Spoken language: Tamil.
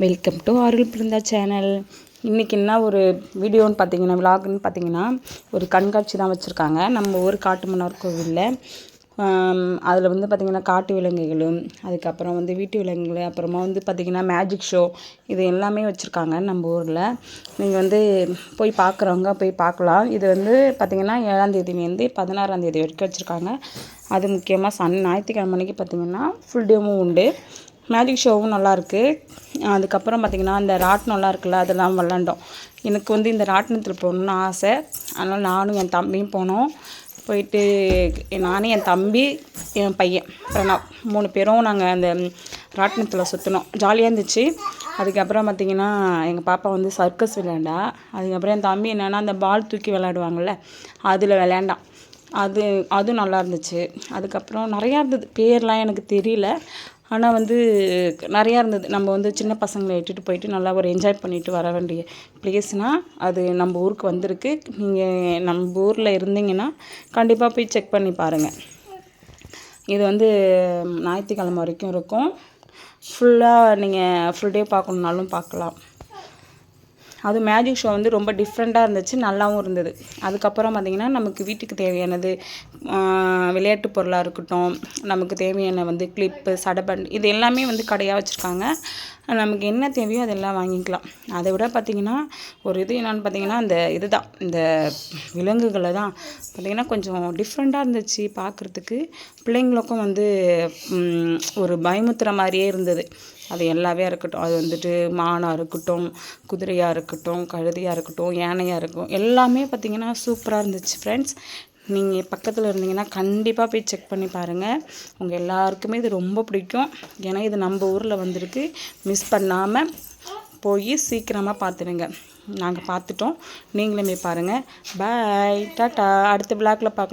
Welcome to Arul Brinda channel. இன்றைக்கி என்ன ஒரு வீடியோன்னு பார்த்தீங்கன்னா, விலாக்னு பார்த்தீங்கன்னா, ஒரு கண்காட்சி தான் வச்சுருக்காங்க நம்ம ஊர் காட்டுமன்னார் கோவிலில். அதில் வந்து பார்த்திங்கன்னா காட்டு விலங்குகளும், அதுக்கப்புறம் வந்து வீட்டு விலங்குகள், அப்புறமா வந்து பார்த்திங்கன்னா மேஜிக் ஷோ, இது எல்லாமே வச்சுருக்காங்க நம்ம ஊரில். நீங்கள் வந்து போய் பார்க்குறவங்க போய் பார்க்கலாம். இது வந்து பார்த்திங்கன்னா 7ஆம் தேதியிலேருந்து 16ஆம் தேதி வரைக்கும் வச்சுருக்காங்க. அது முக்கியமாக ஞாயிற்றுக்கிழமை அன்றைக்கி பார்த்திங்கன்னா ஃபுல் டேவும் உண்டு. மேஜிக் ஷோவும் நல்லாயிருக்கு. அதுக்கப்புறம் பார்த்திங்கன்னா இந்த ராட்டினம்லாம் இருக்குல்ல, அதெல்லாம் விளாண்டோம். எனக்கு வந்து இந்த ராட்டினத்தில் போகணுன்னு ஆசை. அதனால் நானும் என் தம்பியும் போனோம். போயிட்டு நானும் என் தம்பி என் பையன் பிரணவ் 3 பேரும் நாங்கள் அந்த ராட்டினத்தில் சுற்றினோம். ஜாலியாக இருந்துச்சு. அதுக்கப்புறம் பார்த்திங்கன்னா எங்கள் பாப்பா வந்து சர்க்கஸ் விளையாண்டா. அதுக்கப்புறம் என் தம்பி என்னென்னா அந்த பால் தூக்கி விளையாடுவாங்கள்ல, அதில் விளையாண்டான். அதுவும் நல்லா இருந்துச்சு. அதுக்கப்புறம் நிறையா இருந்தது, பேர்லாம் எனக்கு தெரியல. ஆனால் வந்து நிறையா இருந்தது. நம்ம வந்து சின்ன பசங்களை இட்டுட்டு போயிட்டு நல்லா ஒரு என்ஜாய் பண்ணிவிட்டு வர வேண்டிய ப்ளேஸ்னால் அது நம்ம ஊருக்கு வந்திருக்கு. நீங்கள் நம்ம ஊரில் இருந்தீங்கன்னா கண்டிப்பாக போய் செக் பண்ணி பாருங்கள். இது வந்து ஞாயிற்றுக்கிழமை வரைக்கும் இருக்கும். ஃபுல்லாக நீங்கள் ஃபுல் டே பார்க்கணுன்னாலும் பார்க்கலாம். அது மேஜிக் ஷோ வந்து ரொம்ப டிஃப்ரெண்ட்டாக இருந்துச்சு, நல்லாவும் இருந்தது. அதுக்கப்புறம் பார்த்திங்கன்னா நமக்கு வீட்டுக்கு தேவையானது விளையாட்டு பொருளாக இருக்கட்டும், நமக்கு தேவையான வந்து கிளிப்பு, சடபண்ட், இது எல்லாமே வந்து கடையாக வச்சுருக்காங்க. நமக்கு என்ன தேவையோ அதெல்லாம் வாங்கிக்கலாம். அதை விட பார்த்திங்கன்னா ஒரு இது என்னென்னு பார்த்திங்கன்னா இந்த விலங்குகளை தான் பார்த்திங்கன்னா கொஞ்சம் டிஃப்ரெண்ட்டாக இருந்துச்சு பார்க்குறதுக்கு. பிள்ளைங்களுக்கும் வந்து ஒரு பயமுத்துற மாதிரியே இருந்தது. அது எல்லாமே இருக்கட்டும், அது வந்துட்டு மானாக இருக்கட்டும், குதிரையாக இருக்கட்டும், கழுதையாக இருக்கட்டும், யானையாக இருக்கும், எல்லாமே பார்த்திங்கன்னா சூப்பராக இருந்துச்சு ஃப்ரெண்ட்ஸ். நீங்கள் பக்கத்தில் இருந்தீங்கன்னா கண்டிப்பாக போய் செக் பண்ணி பாருங்கள். உங்கள் எல்லாருக்குமே இது ரொம்ப பிடிக்கும். ஏன்னா இது நம்ம ஊரில் வந்திருக்கு. மிஸ் பண்ணாமல் போய் சீக்கிரமாக பார்த்துடுங்க. நாங்கள் பார்த்துட்டோம், நீங்களுமே பாருங்கள். பாய், டாட்டா. அடுத்த விளாக்கில் பார்க்கலாம்.